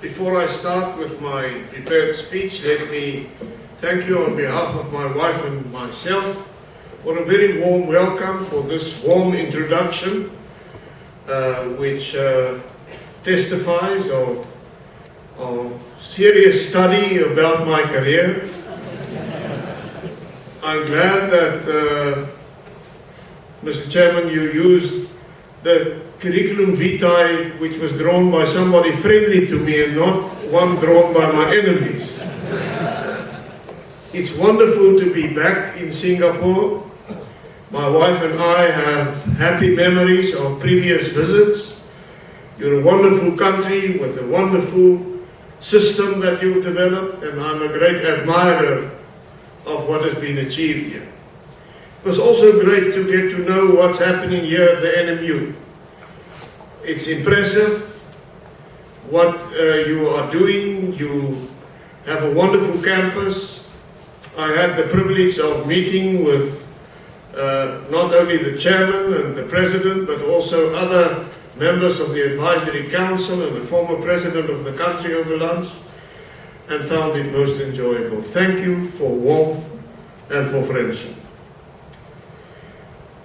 Before I start with my prepared speech, let me thank you on behalf of my wife and myself for a very warm welcome, for this warm introduction, which testifies of serious study about my career. I'm glad that, Mr. Chairman, you used the curriculum vitae which was drawn by somebody friendly to me and not one drawn by my enemies. It's wonderful to be back in Singapore. My wife and I have happy memories of previous visits. You're a wonderful country with a wonderful system that you've developed, and I'm a great admirer of what has been achieved here. It was also great to get to know what's happening here at the NMU. It's impressive what you are doing. You have a wonderful campus. I had the privilege of meeting with not only the chairman and the president, but also other members of the advisory council and the former president of the country over lunch, and found it most enjoyable. Thank you for warmth and for friendship.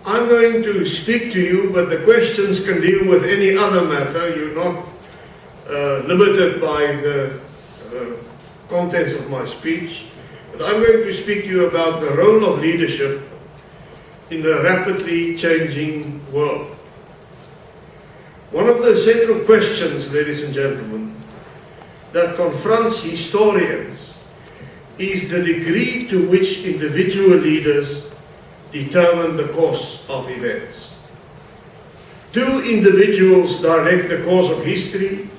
I'm going to speak to you, but the questions can deal with any other matter. You're not limited by the contents of my speech. But I'm going to speak to you about the role of leadership in a rapidly changing world. One of the central questions, ladies and gentlemen, that confronts historians is the degree to which individual leaders determine the course of events. Do individuals direct the course of history,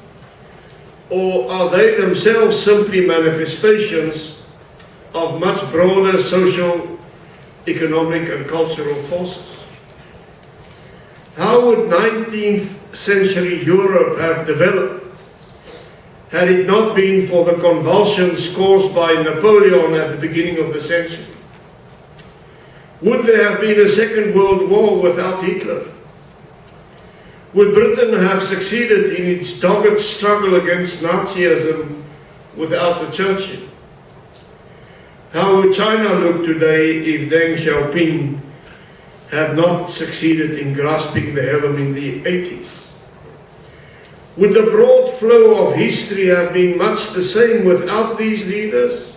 or are they themselves simply manifestations of much broader social, economic and cultural forces? How would 19th century Europe have developed had it not been for the convulsions caused by Napoleon at the beginning of the century? Would there have been a Second World War without Hitler? Would Britain have succeeded in its dogged struggle against Nazism without the Churchill? How would China look today if Deng Xiaoping had not succeeded in grasping the helm in the 80s? Would the broad flow of history have been much the same without these leaders?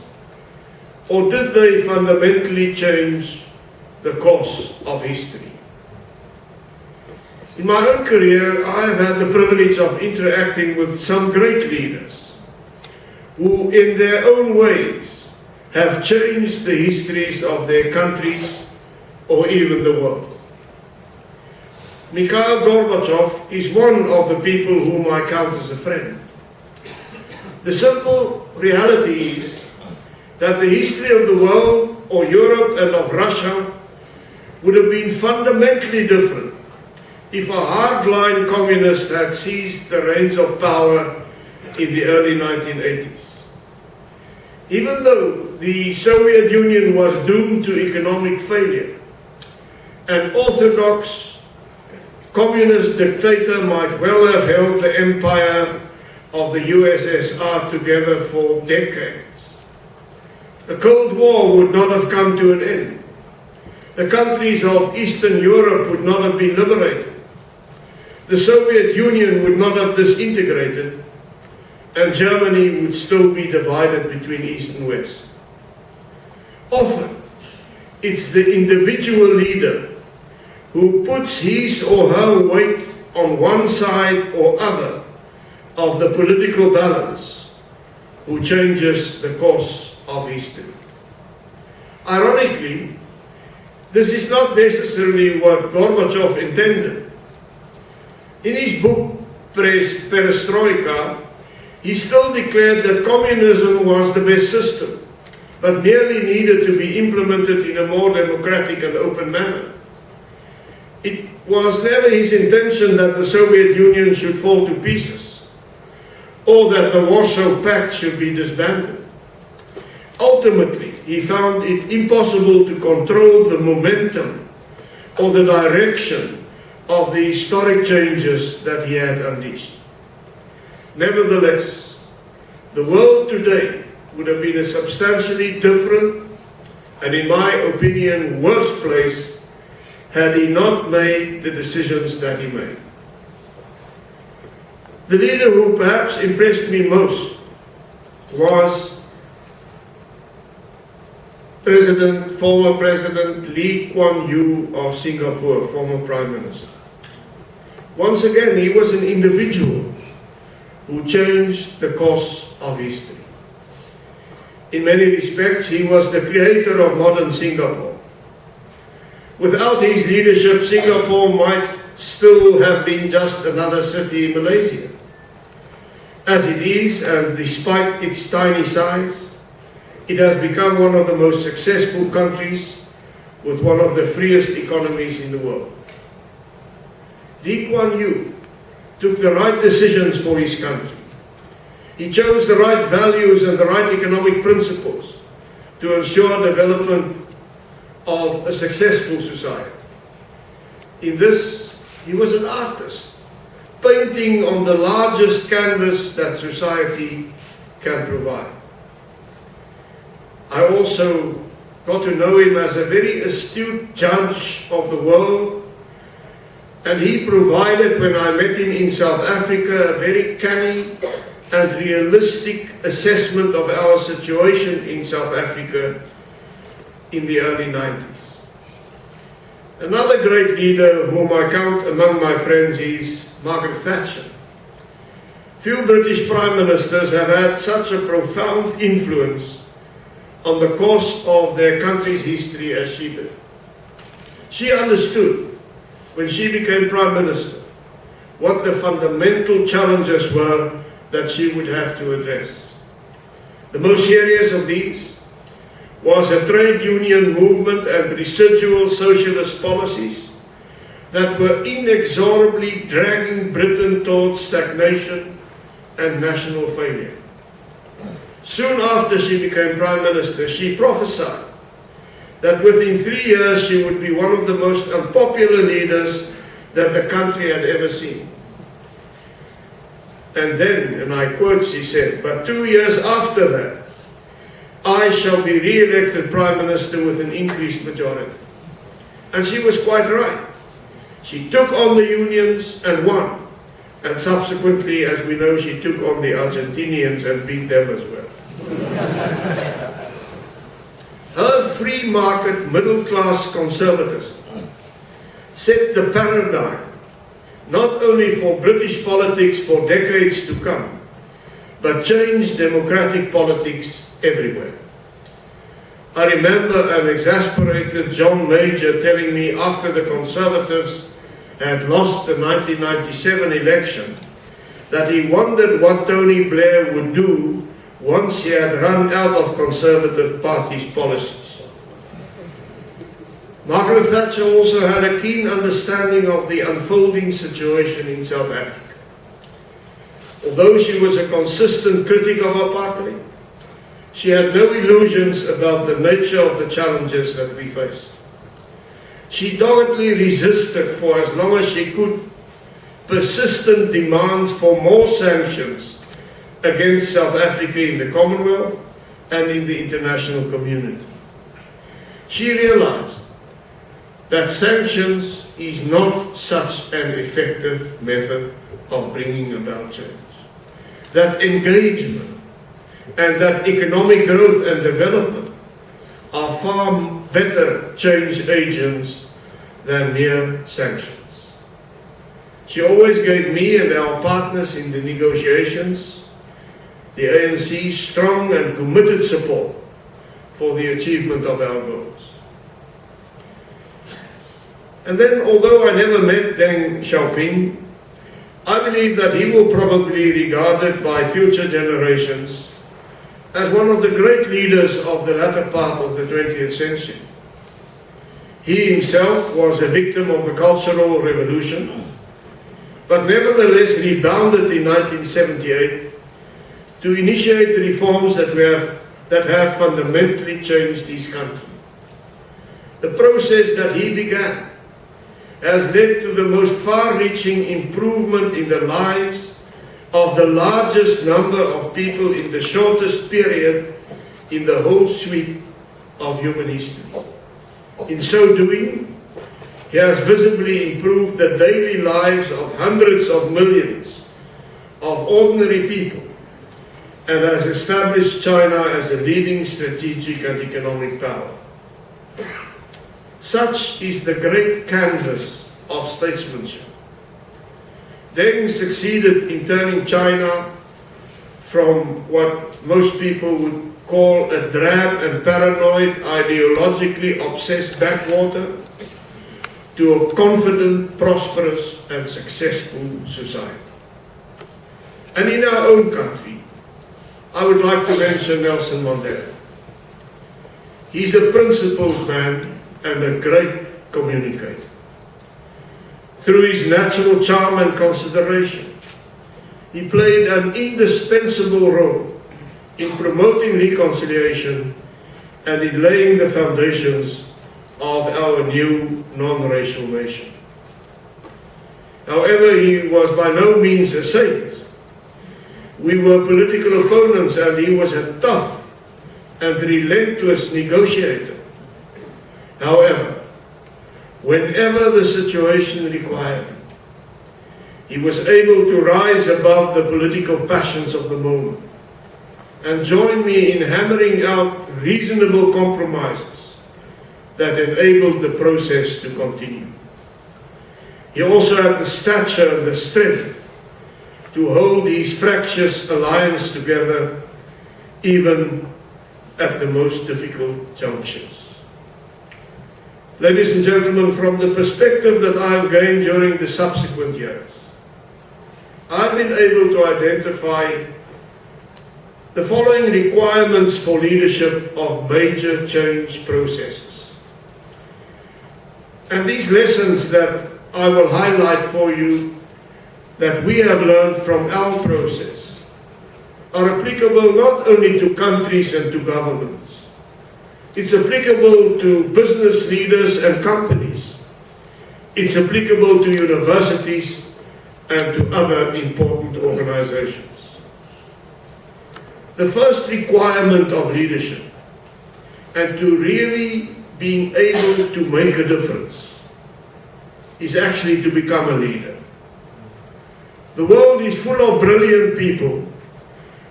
Or did they fundamentally change the course of history? In my own career, I have had the privilege of interacting with some great leaders who, in their own ways, have changed the histories of their countries or even the world. Mikhail Gorbachev is one of the people whom I count as a friend. The simple reality is that the history of the world, or Europe and of Russia, would have been fundamentally different if a hardline communist had seized the reins of power in the early 1980s. Even though the Soviet Union was doomed to economic failure, an orthodox communist dictator might well have held the empire of the USSR together for decades. The Cold War would not have come to an end. The countries of Eastern Europe would not have been liberated. The Soviet Union would not have disintegrated, and Germany would still be divided between East and West. Often, it's the individual leader who puts his or her weight on one side or other of the political balance who changes the course of history. Ironically, this is not necessarily what Gorbachev intended. In his book, Perestroika, he still declared that communism was the best system, but merely needed to be implemented in a more democratic and open manner. It was never his intention that the Soviet Union should fall to pieces, or that the Warsaw Pact should be disbanded. Ultimately, he found it impossible to control the momentum or the direction of the historic changes that he had unleashed. Nevertheless, the world today would have been a substantially different and, in my opinion, worse place had he not made the decisions that he made. The leader who perhaps impressed me most was former President Lee Kuan Yew of Singapore, former Prime Minister. Once again, he was an individual who changed the course of history. In many respects, he was the creator of modern Singapore. Without his leadership, Singapore might still have been just another city in Malaysia. As it is, and despite its tiny size, it has become one of the most successful countries with one of the freest economies in the world. Lee Kuan Yew took the right decisions for his country. He chose the right values and the right economic principles to ensure development of a successful society. In this, he was an artist, painting on the largest canvas that society can provide. I also got to know him as a very astute judge of the world, and he provided, when I met him in South Africa, a very canny and realistic assessment of our situation in South Africa in the early 90s. Another great leader whom I count among my friends is Margaret Thatcher. Few British Prime Ministers have had such a profound influence on the course of their country's history as she did. She understood, when she became Prime Minister, what the fundamental challenges were that she would have to address. The most serious of these was a trade union movement and residual socialist policies that were inexorably dragging Britain towards stagnation and national failure. Soon after she became Prime Minister, she prophesied that within 3 years she would be one of the most unpopular leaders that the country had ever seen. And then, and I quote, she said, "But 2 years after that, I shall be re-elected Prime Minister with an increased majority." And she was quite right. She took on the unions and won. And subsequently, as we know, she took on the Argentinians and beat them as well. Her free market middle class conservatism set the paradigm not only for British politics for decades to come, but changed democratic politics everywhere. I remember an exasperated John Major telling me after the Conservatives had lost the 1997 election that he wondered what Tony Blair would do once he had run out of Conservative Party's policies. Margaret Thatcher also had a keen understanding of the unfolding situation in South Africa. Although she was a consistent critic of apartheid, she had no illusions about the nature of the challenges that we faced. She doggedly resisted for as long as she could persistent demands for more sanctions against South Africa in the Commonwealth and in the international community. She realized that sanctions is not such an effective method of bringing about change. That engagement and that economic growth and development are far better change agents than mere sanctions. She always gave me and our partners in the negotiations, the ANC, strong and committed support for the achievement of our goals. And then, although I never met Deng Xiaoping, I believe that he will probably be regarded by future generations as one of the great leaders of the latter part of the 20th century. He himself was a victim of the Cultural Revolution, but nevertheless rebounded in 1978 to initiate the reforms that have fundamentally changed his country. The process that he began has led to the most far-reaching improvement in the lives of the largest number of people in the shortest period in the whole sweep of human history. In so doing, he has visibly improved the daily lives of hundreds of millions of ordinary people and has established China as a leading strategic and economic power. Such is the great canvas of statesmanship. Deng succeeded in turning China from what most people would call a drab and paranoid, ideologically obsessed backwater to a confident, prosperous and successful society. And in our own country, I would like to mention Nelson Mandela. He's a principled man and a great communicator. Through his natural charm and consideration, he played an indispensable role in promoting reconciliation and in laying the foundations of our new non-racial nation. However, he was by no means a saint. We were political opponents and he was a tough and relentless negotiator. However, whenever the situation required, he was able to rise above the political passions of the moment and join me in hammering out reasonable compromises that enabled the process to continue. He also had the stature and the strength to hold his fractious alliance together even at the most difficult junctures. Ladies and gentlemen, from the perspective that I have gained during the subsequent years, I've been able to identify the following requirements for leadership of major change processes. And these lessons that I will highlight for you that we have learned from our process are applicable not only to countries and to governments. It's applicable to business leaders and companies. It's applicable to universities and to other important organizations. The first requirement of leadership, and to really being able to make a difference, is actually to become a leader. The world is full of brilliant people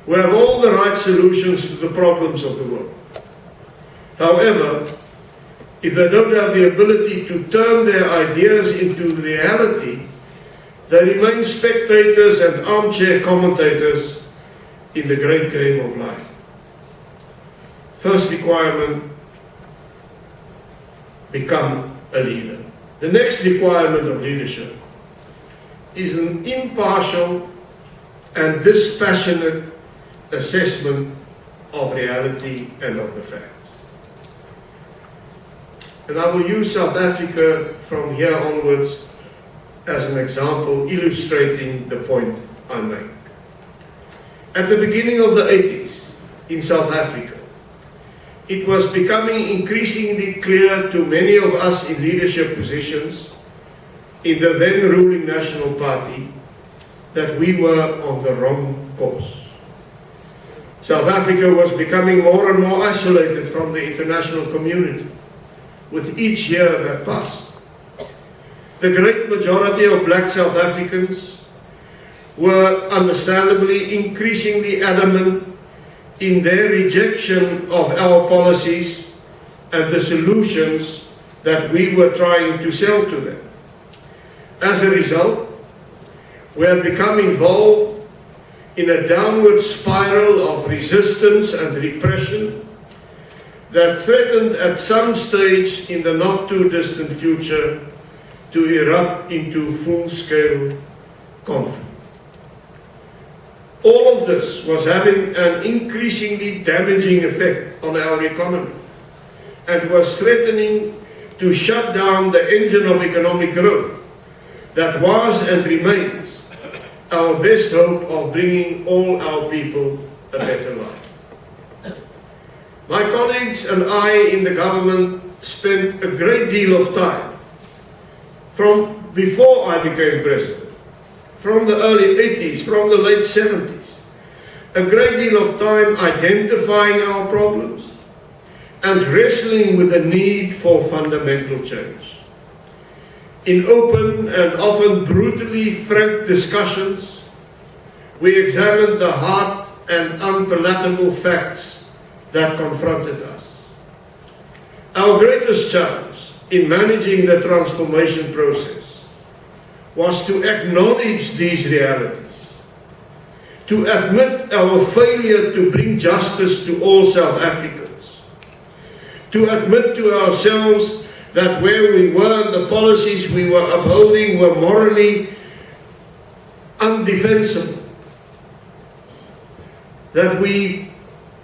who have all the right solutions to the problems of the world. However, if they don't have the ability to turn their ideas into reality, they remain spectators and armchair commentators in the great game of life. First requirement, become a leader. The next requirement of leadership is an impartial and dispassionate assessment of reality and of the facts. And I will use South Africa from here onwards as an example illustrating the point I make. At the beginning of the 80s in South Africa, it was becoming increasingly clear to many of us in leadership positions in the then ruling National Party that we were on the wrong course. South Africa was becoming more and more isolated from the international community with each year that passed. The great majority of black South Africans were understandably increasingly adamant in their rejection of our policies and the solutions that we were trying to sell to them. As a result, we have become involved in a downward spiral of resistance and repression that threatened at some stage in the not too distant future to erupt into full-scale conflict. All of this was having an increasingly damaging effect on our economy and was threatening to shut down the engine of economic growth that was and remains our best hope of bringing all our people a better life. My colleagues and I in the government spent a great deal of time from before I became president from the early 80s, from the late 70s, a great deal of time identifying our problems and wrestling with the need for fundamental change. In open and often brutally frank discussions, we examined the hard and unpalatable facts that confronted us. Our greatest challenge in managing the transformation process was to acknowledge these realities, to admit our failure to bring justice to all South Africans, to admit to ourselves that where we were, the policies we were upholding were morally undefensible, that we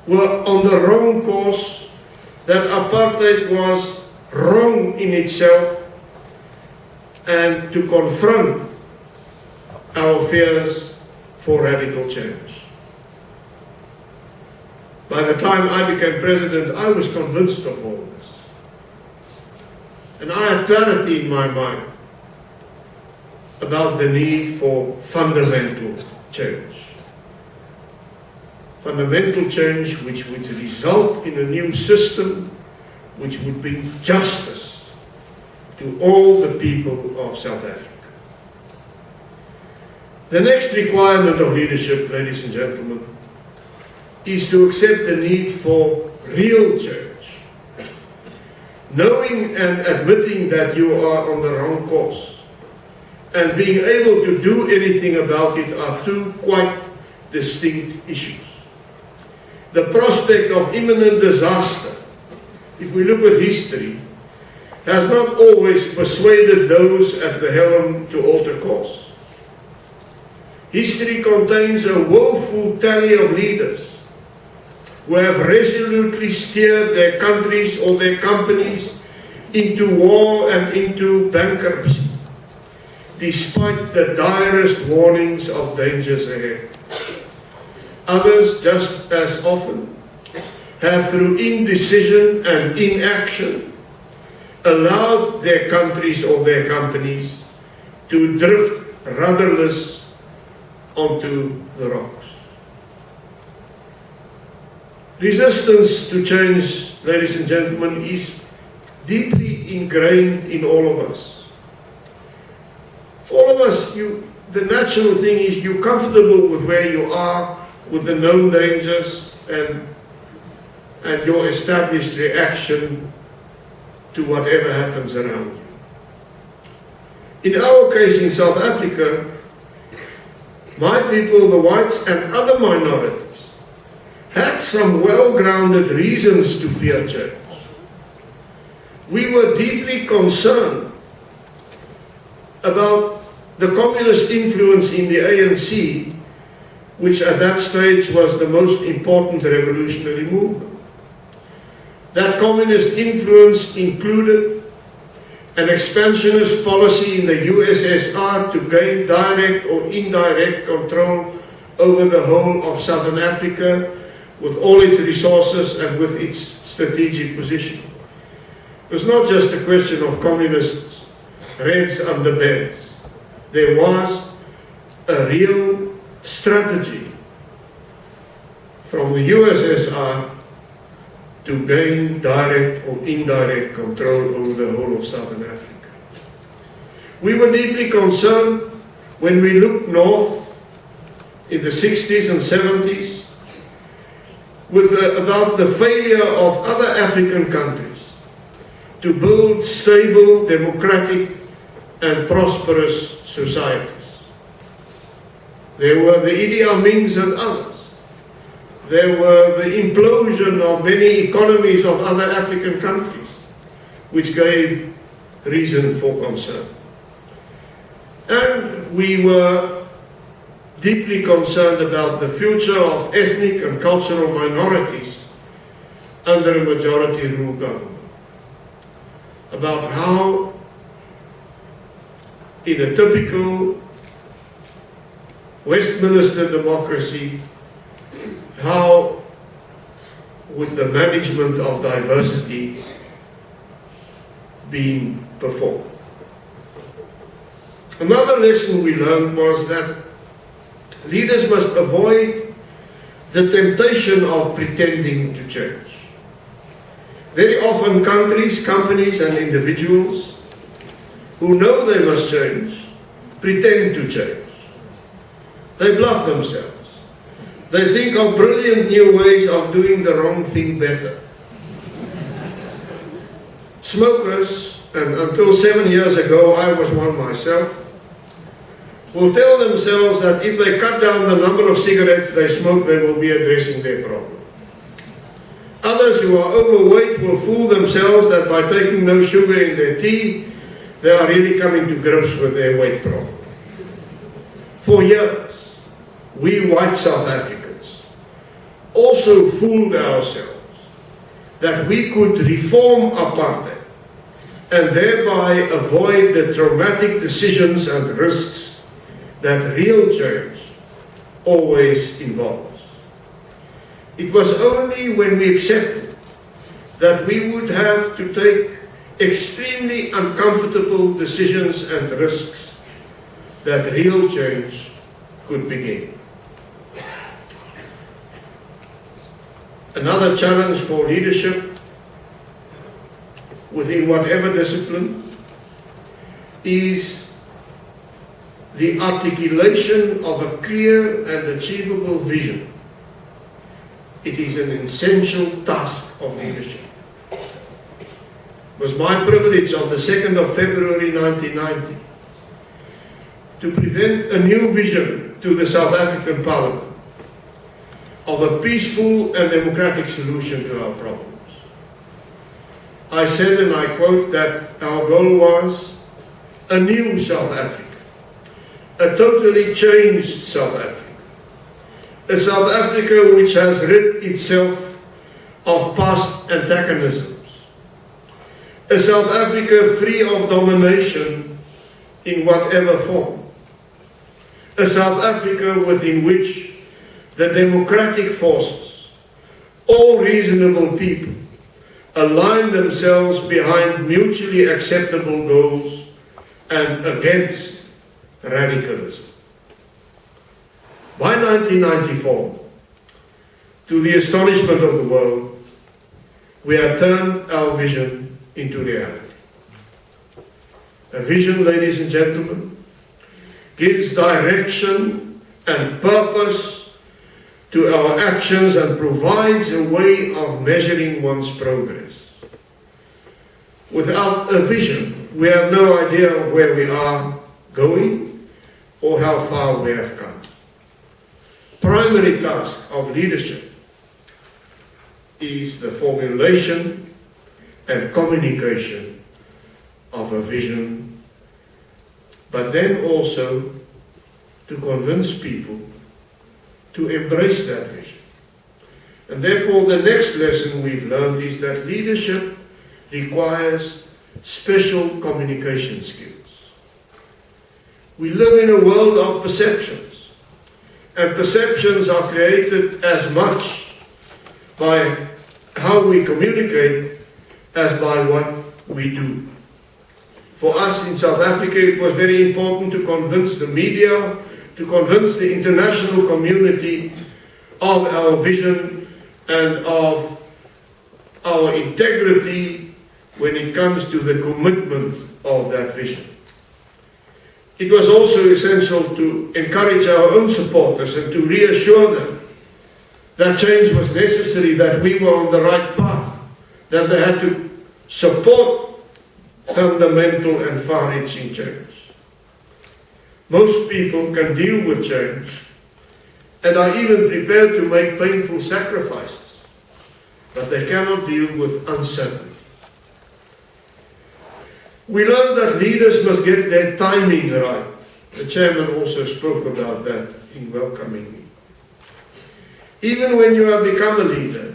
were on the wrong course, that apartheid was wrong in itself, and to confront our fears for radical change. By the time I became president, I was convinced of all this. And I had clarity in my mind about the need for fundamental change. Fundamental change which would result in a new system which would bring justice to all the people of South Africa. The next requirement of leadership, ladies and gentlemen, is to accept the need for real change. Knowing and admitting that you are on the wrong course and being able to do anything about it are two quite distinct issues. The prospect of imminent disaster, if we look at history, has not always persuaded those at the helm to alter course. History contains a woeful tally of leaders who have resolutely steered their countries or their companies into war and into bankruptcy, despite the direst warnings of dangers ahead. Others, just as often, have through indecision and inaction allowed their countries or their companies to drift rudderless onto the rocks. Resistance to change, ladies and gentlemen, is deeply ingrained in all of us. All of us, the natural thing is you're comfortable with where you are, with the known dangers and your established reaction to whatever happens around you. In our case in South Africa, my people, the whites and other minorities, had some well-grounded reasons to fear change. We were deeply concerned about the communist influence in the ANC, which at that stage was the most important revolutionary movement. That communist influence included an expansionist policy in the USSR to gain direct or indirect control over the whole of Southern Africa with all its resources and with its strategic position. It was not just a question of communists, reds under beds. There was a real strategy from the USSR to gain direct or indirect control over the whole of Southern Africa. We were deeply concerned when we looked north in the 60s and 70s about the failure of other African countries to build stable, democratic and prosperous societies. There were the Idi Amins and others. There were the implosion of many economies of other African countries, which gave reason for concern. And we were deeply concerned about the future of ethnic and cultural minorities under a majority rule government. About how, in a typical Westminster democracy, how would the management of diversity be performed? Another lesson we learned was that leaders must avoid the temptation of pretending to change. Very often countries, companies and individuals who know they must change, pretend to change. They bluff themselves. They think of brilliant new ways of doing the wrong thing better. Smokers, and until 7 years ago I was one myself, will tell themselves that if they cut down the number of cigarettes they smoke, they will be addressing their problem. Others who are overweight will fool themselves that by taking no sugar in their tea, they are really coming to grips with their weight problem. For years, we white South Africans also fooled ourselves that we could reform apartheid and thereby avoid the traumatic decisions and risks that real change always involves. It was only when we accepted that we would have to take extremely uncomfortable decisions and risks that real change could begin. Another challenge for leadership within whatever discipline is the articulation of a clear and achievable vision. It is an essential task of leadership. It was my privilege on the 2nd of February 1990 to present a new vision to the South African Parliament of a peaceful and democratic solution to our problems. I said, and I quote, that our goal was a new South Africa, a totally changed South Africa, a South Africa which has rid itself of past antagonisms, a South Africa free of domination in whatever form, a South Africa within which the democratic forces, all reasonable people, align themselves behind mutually acceptable goals and against radicalism. By 1994, to the astonishment of the world, we had turned our vision into reality. A vision, ladies and gentlemen, gives direction and purpose to our actions and provides a way of measuring one's progress. Without a vision, we have no idea of where we are going or how far we have come. Primary task of leadership is the formulation and communication of a vision, but then also to convince people to embrace that vision. And therefore the next lesson we've learned is that leadership requires special communication skills. We live in a world of perceptions, and perceptions are created as much by how we communicate as by what we do. For us in South Africa, it was very important to convince the media, to convince the international community of our vision and of our integrity when it comes to the commitment of that vision. It was also essential to encourage our own supporters and to reassure them that change was necessary, that we were on the right path, that they had to support fundamental and far-reaching change. Most people can deal with change and are even prepared to make painful sacrifices, but they cannot deal with uncertainty. We learned that leaders must get their timing right. The chairman also spoke about that in welcoming me. Even when you have become a leader,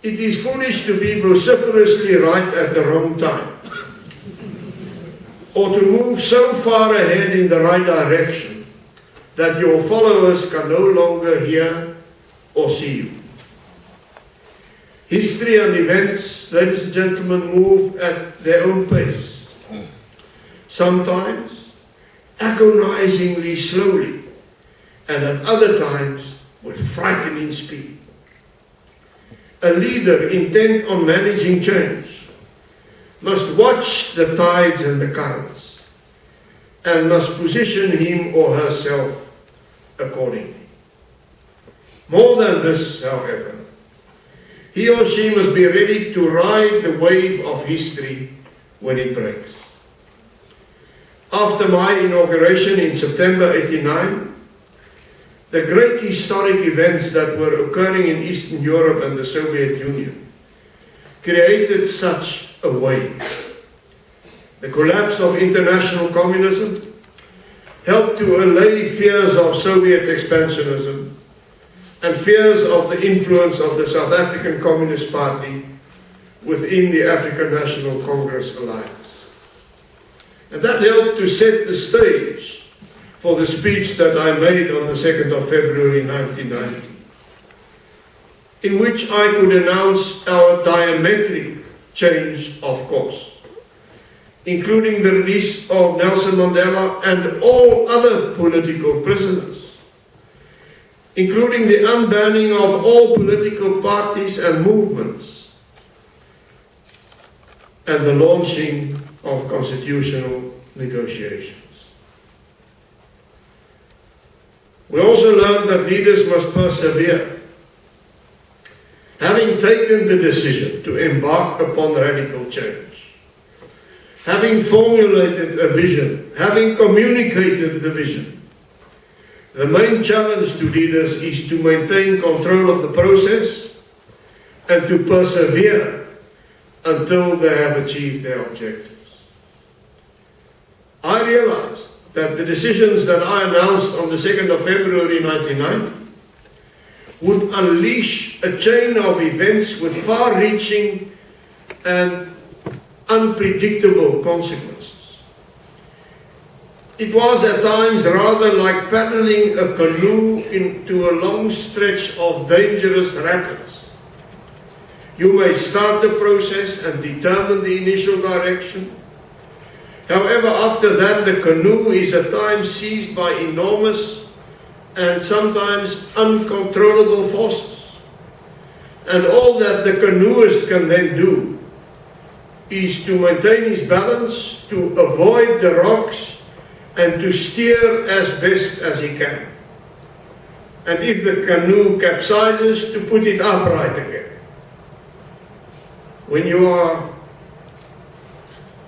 it is foolish to be vociferously right at the wrong time, or to move so far ahead in the right direction that your followers can no longer hear or see you. History and events, ladies and gentlemen, move at their own pace. sometimes agonizingly slowly, and at other times with frightening speed. A leader intent on managing change must watch the tides and the currents, and must position him or herself accordingly. More than this, however, he or she must be ready to ride the wave of history when it breaks. After my inauguration in September '89, the great historic events that were occurring in Eastern Europe and the Soviet Union created such a wave. The collapse of international communism helped to allay fears of Soviet expansionism and fears of the influence of the South African Communist Party within the African National Congress alliance. And that helped to set the stage for the speech that I made on the 2nd of February 1990, in which I could announce our diametric change of course, including the release of Nelson Mandela and all other political prisoners, including the unbanning of all political parties and movements, and the launching of constitutional negotiations. We also learned that leaders must persevere. Having taken the decision to embark upon radical change, having formulated a vision, having communicated the vision, the main challenge to leaders is to maintain control of the process and to persevere until they have achieved their objectives. I realized that the decisions that I announced on the 2nd of February 1990 would unleash a chain of events with far-reaching and unpredictable consequences. It was at times rather like paddling a canoe into a long stretch of dangerous rapids. You may start the process and determine the initial direction. However, after that, the canoe is at times seized by enormous and sometimes uncontrollable forces. And all that the canoeist can then do is to maintain his balance, to avoid the rocks, and to steer as best as he can. And if the canoe capsizes, to put it upright again. When you are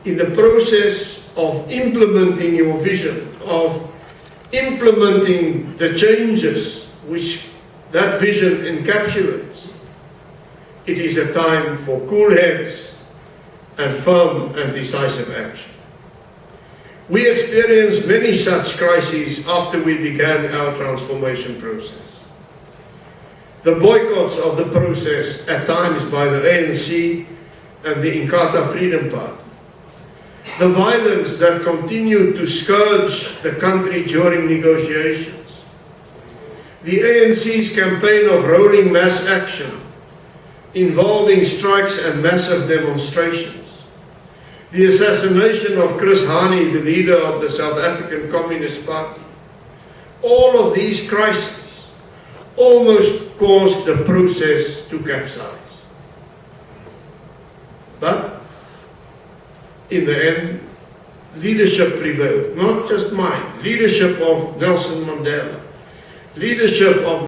in the process of implementing your vision, of implementing the changes which that vision encapsulates, it is a time for cool heads and firm and decisive action. We experienced many such crises after we began our transformation process. The boycotts of the process at times by the ANC and the Inkatha Freedom Party, the violence that continued to scourge the country during negotiations, the ANC's campaign of rolling mass action involving strikes and massive demonstrations, the assassination of Chris Hani, the leader of the South African Communist Party, all of these crises almost caused the process to capsize. But in the end, leadership prevailed, not just mine, leadership of Nelson Mandela, leadership of